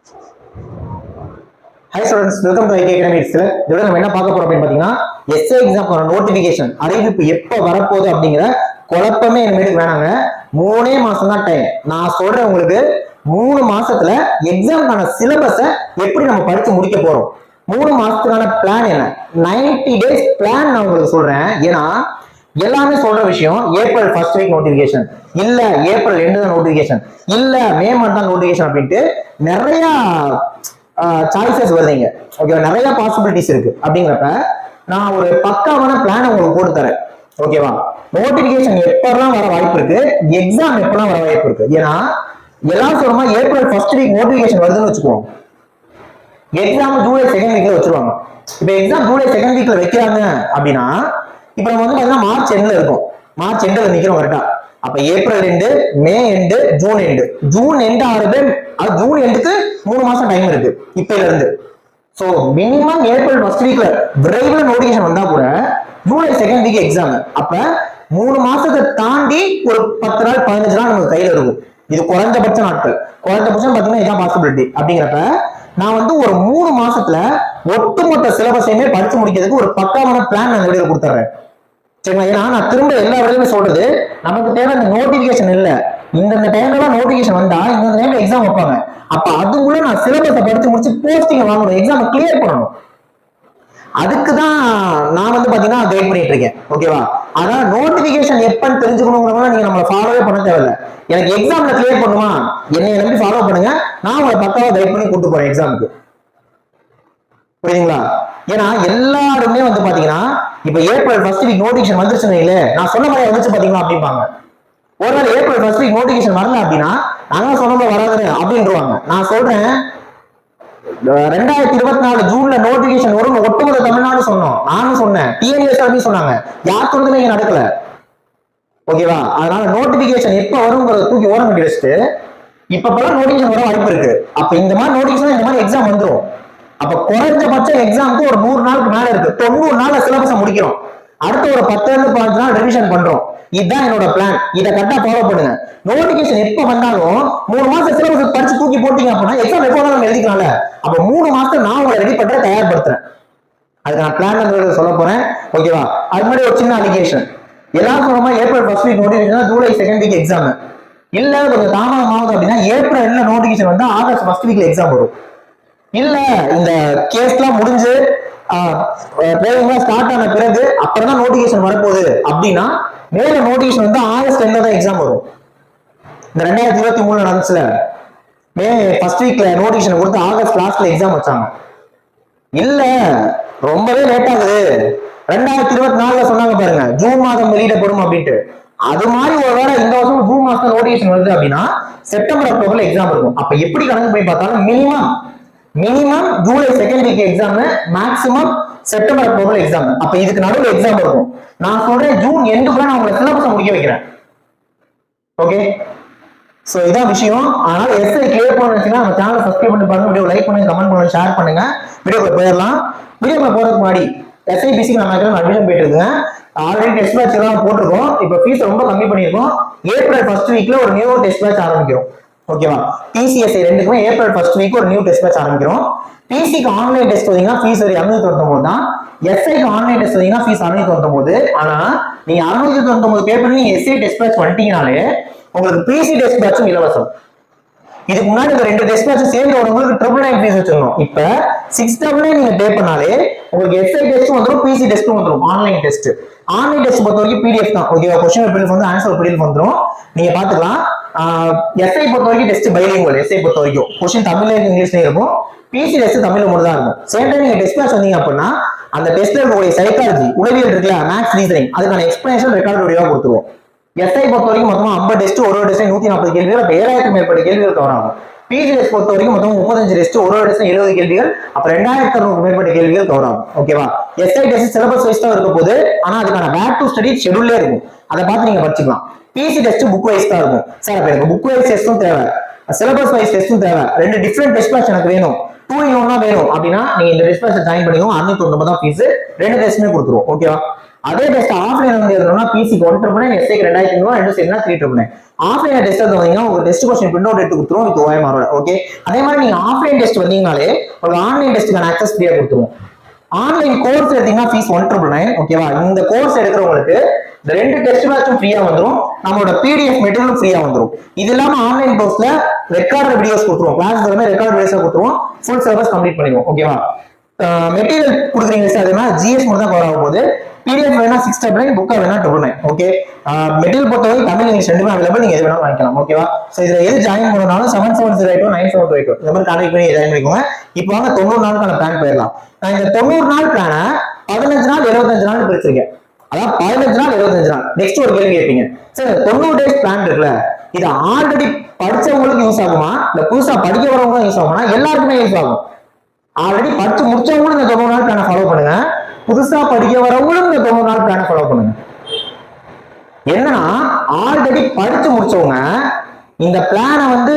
Hi students, welcome to IK Academy. இதோட நம்ம என்ன பார்க்க போறோம் அப்படின்னு பாத்தீங்கன்னா எஸ்ஏ எக்ஸாம் நோட்டிபிகேஷன் அறிவிப்பு எப்ப வரப்போகுது அப்படிங்கிற குழப்பமே இனிமேட்டுக்கு வேணாங்க. 3 மாசம் தான் டைம். நான் சொல்றேன் உங்களுக்கு 3 மாசத்துல எக்ஸாம்க்கான சிலபஸை எப்படி நம்ம படிச்சு முடிக்க போறோம். 3 மாசத்துக்கான பிளான் என்ன, 90 days பிளான் நான் உங்களுக்கு சொல்றேன். ஏன்னா எல்லாமே சொல்ற விஷயம் ஏப்ரல் ஃபர்ஸ்ட் வீக் நோட்டிபிகேஷன், இல்ல ஏப்ரல் எண்டு தான் நோட்டிபிகேஷன், இல்ல மே மந்த் தான் நோட்டிபிகேஷன் அப்படின்ட்டு நிறைய சாய்ஸஸ் வருதுங்க. ஓகேவா, நிறைய பாசிபிலிட்டிஸ் இருக்கு. அப்படிங்கிறப்ப நான் ஒரு பக்காவான பிளான் உங்களுக்கு போட்டு தரேன். ஓகேவா, நோட்டிபிகேஷன் எப்பெல்லாம் வர வாய்ப்பு இருக்கு, எக்ஸாம் எப்பெல்லாம் வர வாய்ப்பு இருக்கு. ஏன்னா எல்லாம் சொல்லுமா ஏப்ரல் ஃபர்ஸ்ட் வீக் நோட்டிபிகேஷன் வருதுன்னு வச்சுக்கோங்க, எக்ஸாம் ஜூலை செகண்ட் வீக்ல வச்சிருவாங்க. இப்ப எக்ஸாம் ஜூலை செகண்ட் வீக்ல வைக்கிறாங்க அப்படின்னா இப்ப நம்ம வந்து பாத்தீங்கன்னா மார்ச் எண்ட்ல இருக்கும். மார்ச் எண்ட்ல நிக்கிறோம் கரெக்டா. அப்ப April end, May end, June end. June end ஆறுது, அது ஜூன் எண்டுக்கு 3 மாசம் டைம் இருக்கு இப்பல இருந்து. சோ மினிமம் ஏப்ரல் ஃபர்ஸ்ட் வீக்ல விரைவில் நோட்டிபிகேஷன் வந்தா கூட ஜூலை செகண்ட் வீக் எக்ஸாம். அப்ப 3 மாசத்தை தாண்டி ஒரு 10 நாள் 15 நாள் நமக்கு கையில இருக்கும். இது குறைஞ்சபட்ச நாட்கள். குறைஞ்சபட்சம் பாத்தீங்கன்னா இதான் பாசிபிலிட்டி. அப்படிங்கிறப்ப நான் வந்து ஒரு 3 மாசத்துல ஒட்டுமொத்த சிலபஸையுமே படிச்சு முடிக்கிறதுக்கு ஒரு பக்காவான பிளான் நான் வீடியோ கொடுத்துறேன். சரிங்களா? ஏன்னா நான் திரும்ப எல்லா வரையுமே சொல்றது, நமக்கு தேவை இந்த நோட்டிபிகேஷன் இல்ல, இந்த டைம்ல நோட்டிபிகேஷன் வந்தா இந்த டைம்ல எக்ஸாம் வைப்பாங்க. அப்ப அதுக்குள்ள நான் சிலபஸை படிச்சு முடிச்சு போஸ்டிங் வாங்கணும், எக்ஸாம் கிளியர் பண்ணணும். அதுக்குதான் நான் வந்து பாத்தீங்கன்னா கைட் பண்ணிட்டு இருக்கேன். ஓகேவா, ஆனா நோட்டிபிகேஷன் எப்பன்னு தெரிஞ்சுக்கணுங்கிறவங்க நீங்க நம்மளை ஃபாலோவே பண்ண தேவையில்ல. எனக்கு எக்ஸாம்ல கிளியர் பண்ணுமா, என்னை நம்பி ஃபாலோ பண்ணுங்க, நான் உங்களை பக்காவா கைட் பண்ணி கூட்டு போறேன் எக்ஸாமுக்கு. புரியுதுங்களா? ஏன்னா எல்லாருமே வந்து பாத்தீங்கன்னா இப்ப ஏப்ரல் ஃபர்ஸ்ட் வீக் நோட்டிபிகேஷன் வந்துருச்சுன்னு நான் சொன்ன மாதிரி வந்துச்சு பாத்தீங்களா அப்படிம்பாங்க. ஒருவேளை ஏப்ரல் ஃபர்ஸ்ட் வீக் நோட்டிபிகேஷன் வரல அப்படின்னா நாங்க சொன்ன மாதிரி வராதுன்னு அப்படின்றாங்க. நான் சொல்றேன் 2024 ஜூன்ல நோட்டிபிகேஷன் வரும் ஒட்டுமொத்த தமிழ்நாடு சொன்னோம். நானும் சொன்னேன், டிஎன்எஸ் சொன்னாங்க, யார் சொல்றதுமே இங்க நடக்கல. ஓகேவா, அதனால நோட்டிபிகேஷன் எப்ப வருங்கிறத தூக்கி ஓரம் கட்டி வச்சுட்டு இப்ப நோட்டிபிகேஷன் வர வாய்ப்பு இருக்கு. அப்ப இந்த மாதிரி நோட்டிபிகேஷன் இந்த மாதிரி எக்ஸாம் வந்துடும். அப்ப குறைஞ்சபட்சம் எக்ஸாமுக்கு ஒரு 100 நாளுக்கு மேல இருக்கு. 90 நாள்ல சிலபஸை முடிக்கிறோம். அடுத்து ஒரு 10 இருந்து 15 நாள் ரிவிஷன் பண்றோம். இதுதான் என்னோட பிளான். இதை கரெக்டா ஃபாலோ பண்ணுங்க. நோட்டிபிகேஷன் எப்ப வந்தாலும் 3 மாசம் சிலபஸ் படிச்சு தூக்கி போட்டீங்க அப்படின்னா எக்ஸாம் எப்போ நம்ம எழுதிக்கலாம்ல. அப்ப 3 மாசம் நான் உங்களை ரெடி பண்ற தயார்படுத்துறேன். அதுக்கு நான் பிளான் சொல்ல போறேன். ஓகேவா, அது மாதிரி ஒரு சின்ன அலிகேஷன். எல்லாரும் சொல்லுமா April first week notification, July second week exam. இல்ல கொஞ்சம் தாமதம் ஆகுது அப்படின்னா ஏப்ரல் நோட்டிபிகேஷன் வந்து ஆகஸ்ட் ஃபர்ஸ்ட் வீக்ல எக்ஸாம் வரும். இல்ல இந்த கேஸ்லாம் முடிஞ்சு ட்ரைனிங்லாம் ஸ்டார்ட் ஆன பிறகு அப்புறம் தான் நோட்டிபிகேஷன் வரப்போகுது அப்படின்னா மேல நோட்டிபிகேஷன் வந்து ஆகஸ்ட் எண்ட்ல தான் எக்ஸாம் வரும். இந்த 2023 நடந்துச்சுல, மே ஃபர்ஸ்ட் வீக்ல நோட்டிபிகேஷன் கொடுத்து ஆகஸ்ட் லாஸ்ட்ல எக்ஸாம் வச்சாங்க. இல்ல ரொம்பவே லேட் ஆகுது, 2024 சொன்னாங்க பாருங்க ஜூன் மாதம் வெளியிடப்படும் அப்படின்ட்டு. அது மாதிரி ஒருவேளை இந்த வருஷம் ஜூன் மாசம் நோட்டிபிகேஷன் வருது அப்படின்னா செப்டம்பர் அக்டோபர்ல எக்ஸாம் இருக்கும். அப்ப எப்படி கணக்கு போய் பார்த்தாலும் minimum July second week exam, maximum September October exam. அப்ப இதுக்கு நடுவில் எக்ஸாம் இருக்கும். நான் சொல்றேன் ஜூன் எண்டுக்குள்ள நான் உங்களை சிலபஸை முடிக்க வைக்கிறேன். ஓகே, சோ இதான் விஷயம். அதனால எஸ்ஐ கிளியர் பண்ணுச்சுன்னா நம்ம சேனலை சப்ஸ்கிரைப் பண்ணி பாருங்க, வீடியோ லைக் பண்ணுங்க, கமெண்ட் பண்ணுங்க, ஷேர் பண்ணுங்க. வீடியோக்குள்ள போயிடலாம். வீடியோக்குள்ள போறதுக்கு முன்னாடி எஸ்ஐபிசிக்கு நம்ம அட்மிஷன் போயிட்டு இருக்குங்க. ஆல்ரெடி டெஸ்ட் பேட்ச் எல்லாம் போட்டிருக்கோம். இப்போ ஃபீஸ் ரொம்ப கம்மி பண்ணியிருக்கோம். ஏப்ரல் ஃபர்ஸ்ட் வீக்ல ஒரு நியூ டெஸ்ட் பேட்ச் ஆரம்பிக்கிறோம். ஓகேவா, டிசிஎஸ்ஐ ரெண்டுக்குமே ஏப்ரல் ஃபர்ஸ்ட் வீக் ஒரு நியூ டெஸ்ட் பேட்ச் ஆரம்பிக்கிறோம். பிசிக்கு ஆன்லைன் டெஸ்ட் வந்தீங்கன்னா ஃபீஸ் 699 தான். எஸ்ஐக்கு ஆன்லைன் டெஸ்ட் வந்தீங்கன்னா ஃபீஸ் 699. ஆனா நீங்க 699 பே பண்ணி எஸ்ஐ டெஸ்ட் பேட்ச் வந்துட்டீங்கனாலே உங்களுக்கு பிசி டெஸ்ட் பேட்சும் இலவசம். இதுக்கு முன்னாடி இந்த 2 டெஸ்ட் பேட்ச் சேர்ந்து உங்களுக்கு 999 ஃபீஸ் வச்சிருந்தோம். இப்ப 699 நீங்க பே பண்ணாலே உங்களுக்கு எஸ்ஐ டெஸ்ட் வந்துடும், பிசி டெஸ்ட்டும் வந்துடும். ஆன்லைன் டெஸ்ட் பொறுத்த வரைக்கும் பிடிஎஃப் தான். ஓகேவா, கொஸ்டின் பிடிஎஃப் வந்து ஆன்சர் பிடிஎஃப் வந்துடும், நீங்க பாத்துக்கலாம். எஸ்ஐ பொறுத்த வரைக்கும் டெஸ்ட் பைலிங்குவல். எஸ்ஐ பொறுத்த வரைக்கும் கொஸ்டின் தமிழ்ல இங்கிலீஷ்லயும் இருக்கும், பிசி டெஸ்ட் தமிழ்ல மட்டும் தான் இருக்கும். சேம் டைம் நீங்க டெஸ்ட் பேட்ச் வந்தீங்க அப்படின்னா அந்த டெஸ்ட்ல இருக்கக்கூடிய சைக்காலஜி, உளவியல் இருக்குல்ல, மேத்ஸ், ரீசனிங், அதுக்கான எக்ஸ்பிளனேஷன் ரெக்கார்ட் வீடியோவா கொடுத்துருவோம். எஸ்ஐ பொறுத்த வரைக்கும் மொத்தம் 50 டெஸ்ட், ஒரு டெஸ்ட் 140 கேள்விகள், அப்ப 7000க்கும் மேற்பட்ட கேள்விகள் கவர் ஆகும். பிஜி டெஸ்ட் பொறுத்த வரைக்கும் மொத்தம் 35 டெஸ்ட், ஒரு டெஸ்ட் 70 கேள்விகள், அப்ப 2600க்கும் மேற்பட்ட கேள்விகள் கவர் ஆகும். ஓகேவா, எஸ்ஐ டெஸ்ட் சிலபஸ் வைஸ் தான் இருக்க போது, ஆனா அதுக்கான பேக் டு ஸ்டடி ஷெட்யூல்ல இருக்கும். அதை பார்த்து நீங்க படிச்சுக்கலாம். பிசி டெஸ்ட் புக் வைஸ் தான் இருக்கும். சார் அப்ப எனக்கு புக் வைஸ் டெஸ்டும் தேவை, சிலபஸ் வைஸ் டெஸ்டும் தேவை, 2 டிஃபரெண்ட் டெஸ்ட் பேட்ச் எனக்கு வேணும், 2 in 1 வேணும் அப்படின்னா நீங்க இந்த டெஸ்ட் பேட்ச் ஜாயின் பண்ணிக்கோங்க. 699 தான் ஃபீஸ், 2 டெஸ்ட்மே கொடுத்துருவோம். ஓகேவா, அதே டெஸ்ட் ஆஃப்லைன் வந்து எழுதணும்னா பிசிக்கு 1,999, எஸ்ஐக்கு 2,500, ரெண்டு சேர்ந்தா 3,999. ஆஃப்லைன் டெஸ்ட் வந்தீங்கன்னா உங்க டெஸ்ட் கொஸ்டின் பிரிண்ட் அவுட் எடுத்து கொடுத்துருவோம் வித் OMR. ஓகே, அதே மாதிரி நீங்க ஆஃப்லைன் டெஸ்ட் வந்தீங்கனாலே உங்களுக்கு ஆன்லைன் டெஸ்ட்டுக்கான ஆக்சஸ் ஃப்ரீயா கொடுத்துருவோம். ஆன்லைன் கோர்ஸ் எடுத்தீங்கன்னா ஃபீஸ் 1,999. ஓகேவா, இந்த கோர்ஸ் எடுக்கிறவங்களுக்கு இந்த 2 டெஸ்ட் பேட்சும் ஃப்ரீயா வந்துடும், நம்மளோட பிடிஎஃப் மெட்டீரியலும் ஃப்ரீயா வந்துடும். இது இல்லாம ஆன்லைன் கோர்ஸ்ல ரெக்கார்டட் வீடியோஸ் கொடுத்துருவோம், கிளாஸ் எல்லாமே ரெக்கார்ட் வீடியோஸ் கொடுத்துருவோம், ஃபுல் சிலபஸ் கம்ப்ளீட் பண்ணிடுவோம். ஓகேவா, மெட்டீரியல் கொடுக்குறீங்க சார், அதே மாதிரி ஜிஎஸ் மட்டும் தான் கவர் ஆக போகுது. பிடிஎஃப் வேணா 699, புக்கா வேணா 999. ஓகே, மெட்டீரியல் பொறுத்தவரை தமிழ் இங்கிலீஷ் ரெண்டுமே அவைலபிள், நீங்க எது வேணா வாங்கிக்கலாம். ஓகேவா, சோ இதுல எது ஜாயின் பண்ணனாலும் 7708 97282 இந்த மாதிரி கான்டாக்ட் பண்ணி ஜாயின் பண்ணிக்கோங்க. இப்போ வாங்க 90 நாளுக்கான பிளான் போயிடலாம். நான் இந்த 90 நாள் பிளானை 15 நாள் 25 நாள் பிரிச்சிருக்கேன். அதான் 15 நாள் 25 நாள். நெக்ஸ்ட் ஒரு கேள்வி கேட்பீங்க, சார் 90 டேஸ் பிளான் இருக்குல்ல, இது ஆல்ரெடி படிச்சவங்களுக்கு யூஸ் ஆகுமா இல்ல புதுசா படிக்க வரவங்க யூஸ் ஆகுமா? எல்லாருக்குமே யூஸ் ஆகும். ஆல்ரெடி படிச்சு முடிச்சவங்களும் இந்த 90 நாள் பிளானை ஃபாலோ பண்ணுங்க, புதுசா படிக்க வரவங்களும் இந்த 90 நாள் பிளானை ஃபாலோ பண்ணுங்க. என்னன்னா ஆல்ரெடி படிச்சு முடிச்சவங்க இந்த பிளானை வந்து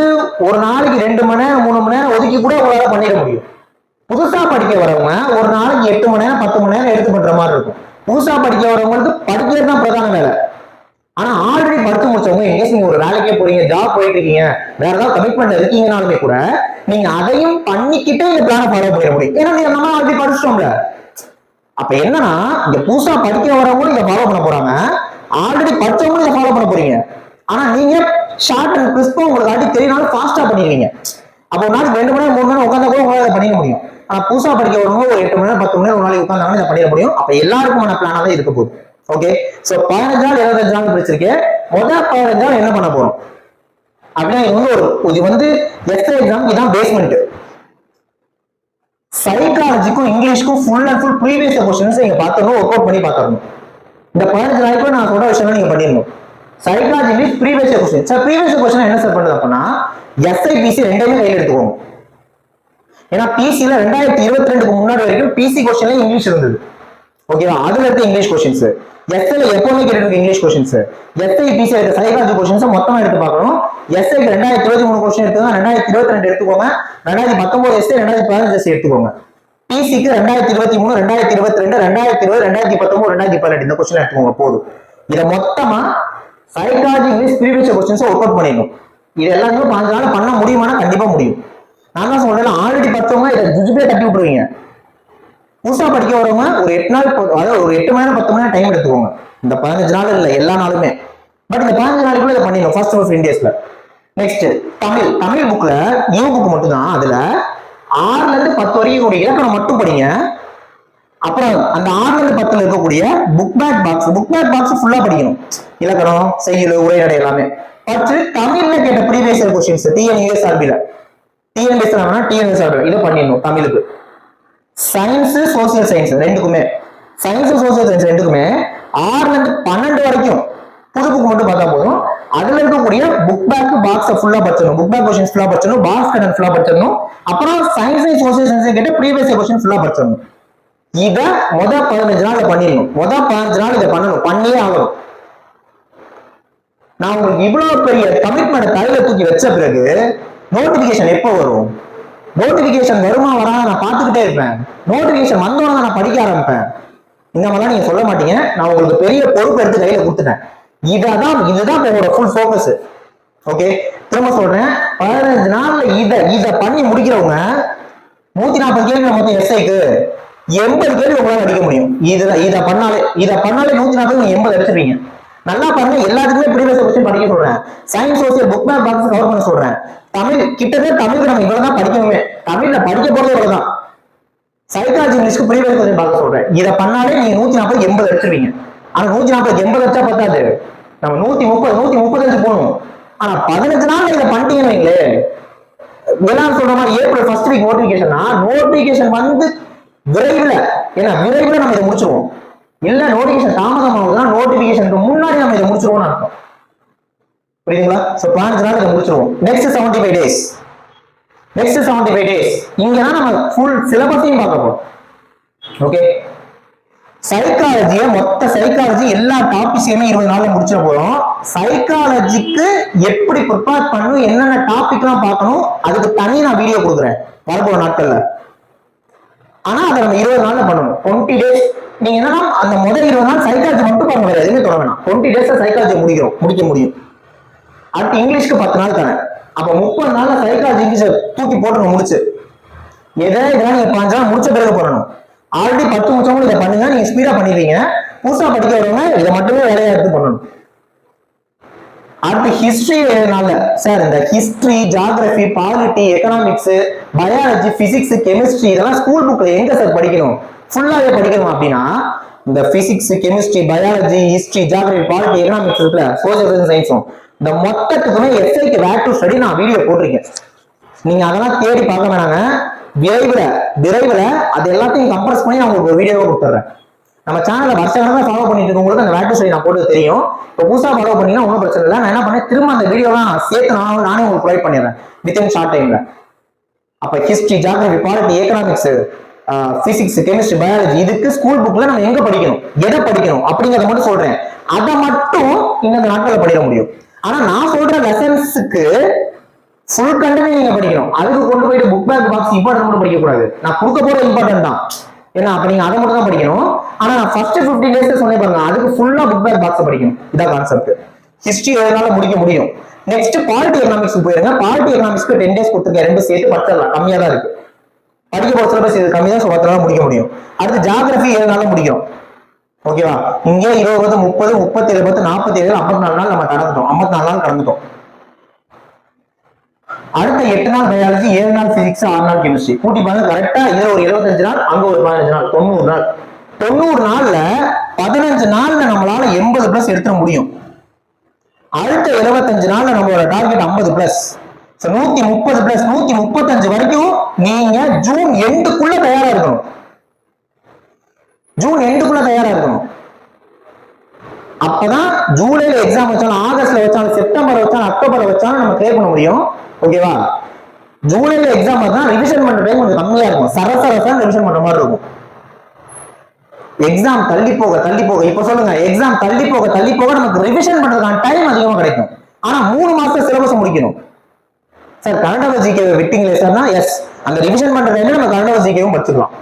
ஒரு நாளைக்கு 2 மணி நேரம் 3 மணி நேரம் ஒதுக்கி கூட உங்களால பண்ணிட முடியும். புதுசா படிக்க வரவங்க ஒரு நாளைக்கு 8 மணி நேரம் 10 மணி நேரம் எடுத்து பண்ற மாதிரி இருக்கும். புதுசா படிக்க வரவங்களுக்கு படிக்கிறது தான் பிரதான வேலை. ஆனா ஆல்ரெடி படிச்சு முடிச்சவங்க எங்கேயும் நீங்க ஒரு வேலைக்கே போறீங்க, ஜாப் போயிட்டு இருக்கீங்க, வேற ஏதாவது கமிட்மெண்ட் இருக்கீங்கனாலுமே கூட நீங்க அதையும் பண்ணிக்கிட்டே இந்த பிளானை ஃபாலோ பண்ணிட முடியும். ஏன்னா நீங்க நம்ம ஆல்ரெடி படிச்சிட்டோம்ல. அப்ப என்னன்னா இந்த புதுசா படிக்க வரவங்களும் இதை ஃபாலோ பண்ண போறாங்க, ஆல்ரெடி படிச்சவங்களும் இதை ஃபாலோ பண்ண போறீங்க. ஆனா நீங்க ஷார்ட் அண்ட் கிறிஸ்பா உங்களுக்கு ஆல்ரெடி தெரியும்னாலும் ஃபாஸ்டா பண்ணிடுவீங்க. அப்போ ஒரு நாளைக்கு 2 மணி நேரம் 3 மணி நேரம் உட்காந்தா கூட உங்களால பண்ணிட முடியும். ஆனா புதுசா படிக்க வரவங்க ஒரு 8 மணி நேரம் 10 மணி நேரம் ஒரு நாளைக்கு உட்காந்தாங்கன்னா இதை பண்ணிட முடியும். அப்ப எல்லாருக்குமான பிளானா தான் இருக்க போகுது. ஓகே, சோ 15 நாள் 25 நாள் பிடிச்சிருக்கேன். முதல் 15 நாள் என்ன பண்ண போறோம் அப்படின்னா, இது வந்து எஸ்ஐ எக்ஸாம், இதான் பேஸ்மெண்ட். சைக்காலஜிக்கும் இங்கிலீஷ்க்கும் full and full previous questions நீங்க பார்க்கணும், ஒர்க் அவுட் பண்ணி பார்க்கணும். இந்த 15 நாளைக்குள்ள நான் சொல்ற விஷயம் நீங்க பண்ணிடணும். Psychology English previous question. Sir previous question என்ன சார் பண்ணுது அப்படின்னா, எஸ்ஐ பிசி ரெண்டையுமே கையில் எடுத்துக்கோங்க. ஏன்னா பிசில 2022க்கு முன்னாடி வரைக்கும் பிசி கொஸ்டின்ல இங்கிலீஷ் இருந்தது. ஓகேவா, அதுல இருக்க இங்கிலீஷ் கொஸ்டின்ஸ் எஸ்ஐல எப்பவுமே கேட்டு இங்கிலீஷ் கொஸ்டின்ஸ், எஸ்ஐ பிசி இருக்க சைக்காலஜி கொஸ்டின்ஸ் மொத்தமா எடுத்து பார்க்கணும். எஸ்ஐக்கு 2023 கொஸ்டின் எடுத்துக்கோங்க, 2022 எடுத்துக்கோங்க, 2019 எஸ்ஐ, 2015 எஸ்ஐ எடுத்துக்கோங்க. பிசிக்கு 2023, 2022, 2020, 2019, 2018 இந்த கொஸ்டின் எடுத்துக்கோங்க போதும். இதை மொத்தமா psychology English previous questions work out பண்ணிடணும். இது எல்லாமே 15 நாள் பண்ண முடியுமானா கண்டிப்பா முடியும். நான் தான் சொல்றேன், ஆல்ரெடி படிச்சவங்க இதை ஜுஜுபே தட்டி விட்டுருவீங்க. புதுசா படிக்க வரவங்க ஒரு 8 நாள், அதாவது ஒரு 8 மணி நேரம் 10 மணி நேரம் டைம் எடுத்துக்கோங்க. இந்த 15 நாள் இல்லை, எல்லா நாளுமே. பட் இந்த 15 நாளுக்குள்ள இதை பண்ணிடணும் ஃபர்ஸ்ட் ஆஃப் இந்தியஸ்ல. நெக்ஸ்ட் தமிழ் புக்ல நியூ புக் மட்டும் தான், அதுல 6ல இருந்து 10 வரைக்கும் கூடிய இலக்கணம் மட்டும் படிங்க. அப்புறம் அந்த 6ல இருந்து 10ல இருக்கக்கூடிய புக் பேக் பாக்ஸ் ஃபுல்லா படிக்கணும். இலக்கணம், செய்யுள், உரைநடை எல்லாமே. பட் தமிழ்ல கேட்ட ப்ரீவியஸ் கொஸ்டின்ஸ் டிஎன்யூஎஸ்ஆர்பில இதை பண்ணிடணும். தமிழுக்கு சயின்ஸ் சோசியல் சயின்ஸ் ரெண்டுக்குமே, சயின்ஸ் சோசியல் சயின்ஸ் ரெண்டுக்குமே 6ல இருந்து 12 வரைக்கும் புது புக் மட்டும் பார்த்தா போதும். அதுல இருக்கக்கூடிய புக் பேக் பாக்ஸ் ஃபுல்லா படிச்சிடணும், புக் பேக் கொஸ்டின்ஸ் ஃபுல்லா படிச்சிடணும், பாக்ஸ் கடன் ஃபுல்லா படிச்சிடணும். அப்புறம் சயின்ஸ் சோசியல் சயின்ஸ் கேட்ட ப்ரீவியஸ் கொஸ்டின் ஃபுல்லா படிச்சிடணும். இதை முதல் 15 நாள்ல பண்ணிடணும். முதல் 15 நாள் இதை பண்ணணும், பண்ணியே ஆகணும். நான் உங்களுக்கு இவ்வளவு பெரிய கமிட்மெண்ட் தலையில தூக்கி வச்ச பிறகு நோட்டிபிகேஷன் எப்போ வரும்? நோட்டிபிகேஷன் வருமா வராத நான் பார்த்துக்கிட்டே இருப்பேன். நோட்டிபிகேஷன் வந்தோன்னு நான் படிக்க ஆரம்பிப்பேன். இந்த மாதிரிலாம் நீங்க சொல்ல மாட்டீங்க. நான் உங்களுக்கு பெரிய பொறுப்பு எடுத்து கையில கொடுத்துட்டேன். இதுதான் என்னோட ஃபுல் ஃபோக்கஸ். ஓகே, திரும்ப சொல்றேன், 15 நாள்ல இதை பண்ணி முடிக்கிறவங்க 140 கேள்வி மொத்தம் எஸ்ஐக்கு 80 கேள்வி உங்களால அடிக்க முடியும். இதை பண்ணாலே 140 நீங்க 80 எடுத்துருவீங்க. நல்லா பாருங்க, எல்லாத்துக்குமே ப்ரீவியஸ் கொஸ்டின் படிக்க சொல்றேன். Science social book back box cover பண்ண சொல்றேன். கிட்டத்தட்ட தமிழுக்கு நம்ம இவ்வளவுதான் படிக்கணுமே. தமிழ்ல படிக்க போறது இவ்வளவுதான். சைக்காலஜி இங்கிலீஷ்க்கு ப்ரீவியஸ் கொஸ்டின் பார்க்க சொல்றேன். இதை பண்ணாலே நீங்க 140 80 எடுத்துருவீங்க. ஆனா 140 80 வச்சா பத்தாது, நம்ம 130 135 போகணும். ஆனா 15 நாள் இதை பண்ணிட்டீங்கன்னு வைங்களே, எல்லாரும் சொல்ற மாதிரி ஏப்ரல் ஃபர்ஸ்ட் வீக் நோட்டிபிகேஷன் வந்து விரைவில் நம்ம இதை முடிச்சிருவோம். இல்ல நோட்டிபிகேஷன் தாமதம் ஆகுதுன்னா நோட்டிபிகேஷனுக்கு முன்னாடி நம்ம இதை முடிச்சிருவோம்னு அர்த்தம். புரியுதுங்களா? சோ 15 நாள் இதை முடிச்சிருவோம். நெக்ஸ்ட் 75 டேஸ் இங்கதான் நம்ம ஃபுல் சிலபஸையும் பார்க்க போறோம். ஓகே, மொத்த சைக்காலஜி எல்லா டாபிக்ஸையுமே 20 நாள்ல முடிச்சிட போறோம். சைக்காலஜிக்கு எப்படி ப்ரிப்பேர் பண்ணணும், என்னென்ன டாபிக் எல்லாம் பார்க்கணும், அதுக்கு தனி நான் வீடியோ கொடுக்குறேன் வரப்போற நாட்கள்ல. ஆனா அதை நம்ம 20 நாள்ல பண்ணணும். 20 டேஸ் நீங்க என்னன்னா அந்த முதல் 20 நாள் சைக்காலஜி மட்டும் பாருங்க, வேற எதுவுமே தொட வேணாம். 20 டேஸ்ல சைக்காலஜி முடிக்க முடியும். அடுத்து இங்கிலீஷ்க்கு 10 நாள் தரேன். அப்ப 30 நாள்ல சைக்காலஜி இங்கிலீஷ் தூக்கி போட்டு முடிச்சு இதெல்லாம் நீங்க 5 நாள் முடிச்ச பிறகு பண்ணணும். ஆல்ரெடி 10 முடிச்சவங்க இதை பண்ணுங்க, நீங்க ஸ்பீடா பண்ணிடுவீங்க. புதுசா படிக்க வரவங்க இதை மட்டுமே வேலையா எடுத்து பண்ணணும். அடுத்து ஹிஸ்டரி எழுதினால சார் இந்த history, geography, polity, economics, biology, physics, chemistry இதெல்லாம் ஸ்கூல் புக்ல எங்க சார் படிக்கணும்? ஃபுல்லாவே படிக்கணும் அப்படின்னா இந்த physics, chemistry, biology, history, geography, polity, economics இருக்குல்ல, சோசியல் சயின்ஸும் இந்த மொத்தத்துக்குமே எஸ்ஐக்கு வேர் டு ஸ்டடி நான் வீடியோ போட்டிருக்கேன். நீங்க அதெல்லாம் தேடி பார்க்க வேணாங்க. விரைவில் அது எல்லாத்தையும் கம்ப்ரஸ் பண்ணி நான் உங்களுக்கு ஒரு வீடியோவை கொடுத்துறேன். நம்ம சேனலை வருஷம் ஃபாலோ பண்ணிட்டு இருக்கவங்களுக்கு அந்த வேர் டு ஸ்டடி நான் போட்டு தெரியும். இப்போ புதுசாக ஃபாலோ பண்ணீங்கன்னா ஒன்றும் பிரச்சனை இல்லை. நான் என்ன பண்ணேன், திரும்ப அந்த வீடியோலாம் சேர்த்து நானே உங்களுக்கு ப்ரொவைட் பண்ணிடுறேன் வித்தின் ஷார்ட் டைம்ல. அப்ப history, geography, polity, economics, physics, chemistry, biology இதுக்கு ஸ்கூல் புக்ல நம்ம எங்க படிக்கணும், எதை படிக்கணும் அப்படிங்கறத மட்டும் சொல்றேன். அதை மட்டும் இந்த நாட்களில் படிக்க முடியும். ஆனா நான் சொல்ற லெசன்ஸுக்கு ஃபுல் கண்டென்ட் நீங்க படிக்கணும். அதுக்கு கொண்டு போயிட்டு புக் பேக் பாக்ஸ் இம்பார்ட்டன்ட் மட்டும் படிக்க கூடாது. நான் கொடுக்க போற இம்பார்ட்டன்ட் தான், ஏன்னா அப்ப நீங்க அதை மட்டும் தான் படிக்கணும். ஆனா நான் ஃபர்ஸ்ட் 15 டேஸ் சொன்னேன் பாருங்க, அதுக்கு ஃபுல்லா புக் பேக் பாக்ஸ் படிக்கணும். இதான் கான்செப்ட். ஹிஸ்டரி எதனால முடிக்க முடியும். நெக்ஸ்ட் பாலிட்டி எக்கனாமிக்ஸ் போயிருங்க. பாலிட்டி எக்கனாமிக்ஸ்க்கு 10 டேஸ் கொடுத்துருக்கேன், 2 சேர்த்து 10 கம்மியா தான் இருக்கு. படிக்க போற சிலபஸ் இது கம்மி தான், 10 நாள் முடிக்க முடியும். அடுத்து ஜியோகிராஃபி 7 நாள் முடிக்கும். ஓகேவா? இங்கே 20, 30, 37, 47, 54 நாள் நம்ம கடந்துட்டோம். 54 நாள் கடந்துட்டோம். அடுத்த 8 நாள் பயாலஜி, 7 நாள் பிசிக்ஸ், 6 நாள் கெமிஸ்ட்ரி. கூட்டி பாருங்க, கரெக்டா இதுல ஒரு 75 நாள், அங்க ஒரு 15 நாள், 90 நாள். 90 நாள்ல 15 நாள்ல நம்மளால 80+ எடுத்துட முடியும். அடுத்த 75 நாள்ல நம்மளோட டார்கெட் 50+. 130+, 135 வரைக்கும் நீங்க ஜூன் எண்டுக்குள்ள தயாரா இருக்கணும். ஜூன் எண்டுக்குள்ள தயாரா இருக்கணும். அப்பதான் ஜூலைல எக்ஸாம் வச்சாலும், ஆகஸ்ட்ல வச்சாலும், செப்டம்பர் வச்சாலும், அக்டோபர் வச்சாலும் நம்ம கிளியர் பண்ண முடியும். ஓகேவா? ஜூலைல எக்ஸாம் தான் ரிவிஷன் பண்ற டைம் கொஞ்சம் கம்மியா இருக்கும். சரசரசா ரிவிஷன் பண்ற மாதிரி இருக்கும். எக்ஸாம் தள்ளி போக இப்ப சொல்லுங்க, எக்ஸாம் தள்ளி போக நமக்கு ரிவிஷன் பண்றதுக்கான டைம் அதிகமா கிடைக்கும். ஆனா 3 மாசம் சிலபஸ் முடிக்கணும். சார் கன்னட ஜிகே விட்டிங்களே சார்னா, எஸ், அந்த ரிவிஷன் பண்ற டைம்ல நம்ம கன்னட ஜிகேவும் படிச்சுக்கலாம்.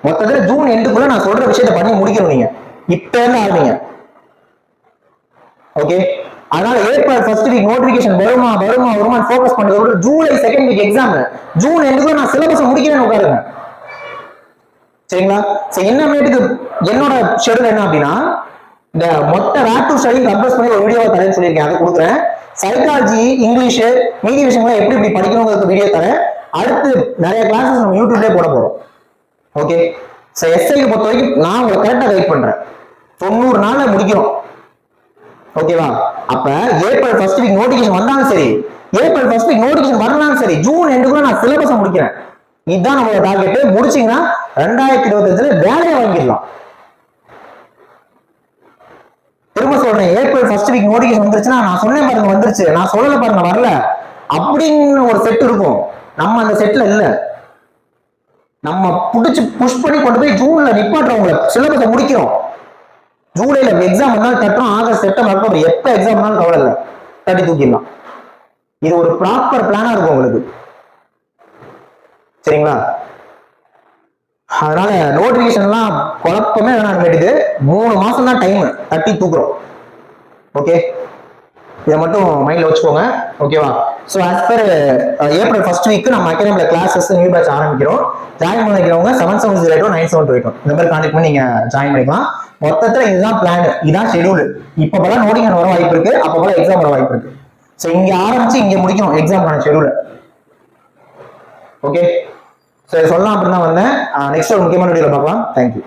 மொத்தத்துல ஜூன் எண்டுக்குள்ள நான் சொல்ற விஷயத்த பண்ணி முடிக்கணும். நீங்க இப்ப இருந்து ஆரம்பிங்க. ஓகே? அதனால ஏப்ரல் ஃபர்ஸ்ட் வீக் நோட்டிபிகேஷன் வருமா ஃபோக்கஸ் பண்றதோட July second week exam, June எண்டுக்குள்ள நான் சிலபஸ் முடிக்கிறேன்னு உட்காருங்க. சரிங்களா? இன்னமேட்டுக்கு என்னோட ஷெட்யூல் என்ன அப்படின்னா, இந்த மொத்த வேர் டு ஸ்டடி கம்ப்ரஸ் பண்ணி ஒரு வீடியோவை தரேன்னு சொல்லியிருக்கேன், அதை கொடுக்குறேன். சைக்காலஜி, இங்கிலீஷ், மீதி விஷயங்களை எப்படி படிக்கணுங்கிறது வீடியோ தரேன். அடுத்து நிறைய கிளாஸஸ் நம்ம யூடியூப்லேயே போட போறோம். ஓகே? எஸ்ஐக்கு பொறுத்த வரைக்கும் நான் உங்களை கரெக்டாக கைட் பண்றேன். 90 நாள்ல முடிக்கிறோம். ஓகேவா? அப்ப ஏப்ரல் ஃபர்ஸ்ட் வீக் நோட்டிபிகேஷன் வந்தாலும் சரி, ஏப்ரல் ஃபர்ஸ்ட் வீக் நோட்டிபிகேஷன் வரலாம் சரி, ஜூன் எண்டுக்குள்ள நான் சிலபஸை முடிக்கிறேன். இதுதான் நம்மளோட டார்கெட். முடிச்சீங்கன்னா 2025 வேலையை வாங்கிடலாம். திரும்ப சொல்றேன், ஏப்ரல் ஃபர்ஸ்ட் வீக் நோட்டிபிகேஷன் வந்துருச்சுன்னா, நான் சொன்னேன் பாருங்க வந்துருச்சு, நான் சொல்லல பாருங்க வரல அப்படின்னு ஒரு செட் இருக்கும். நம்ம அந்த செட்ல இல்ல. நம்ம புடிச்சு புஷ் பண்ணி கொண்டு போய் ஜூன்ல நிப்பாட்டுறவங்கள சிலபஸை முடிக்கிறோம். ஜூலைல எக்ஸாம் வந்தாலும் தட்டுறோம், ஆகஸ்ட், செப்டம்பர், அக்டோபர் எப்ப எக்ஸாம் வந்தாலும் கவலை இல்லை, தட்டி தூக்கிடலாம். இது ஒரு ப்ராப்பர் பிளானா இருக்கும் உங்களுக்கு. சரிங்களா? அதனால நோட்டிபிகேஷன்லாம் குழப்பமே வேணாம். கேட்டுக்கு 3 மாசம் தான் டைம், தட்டி தூக்குறோம். ஓகே? இதை மட்டும் மைண்ட்ல வச்சுக்கோங்க. ஓகேவா? So as per April first week நம்ம அகாடமில கிளாஸஸ் நியூ பேட்ச் ஆரம்பிக்கிறோம். ஜாயின் பண்ணிக்கிறவங்க 77029728 இந்த மாதிரி கான்டெக்ட் பண்ணி நீங்க ஜாயின் பண்ணிக்கலாம். மொத்தத்துல இதுதான் பிளான், இதுதான் ஷெடியூல். இப்ப போல நோட்டிபிகேஷன் வர வாய்ப்பு இருக்கு, அப்ப போல எக்ஸாம் வர வாய்ப்பு இருக்கு. ஸோ இங்க ஆரம்பிச்சு இங்க முடிக்கணும் எக்ஸாம்க்கான ஷெடியூல். ஓகே? ஸோ சொல்லலாம் அப்படின்னு தான் வந்தேன். நெக்ஸ்ட் ஒரு முக்கியமான வீடியோல பார்க்கலாம். தேங்க்யூ.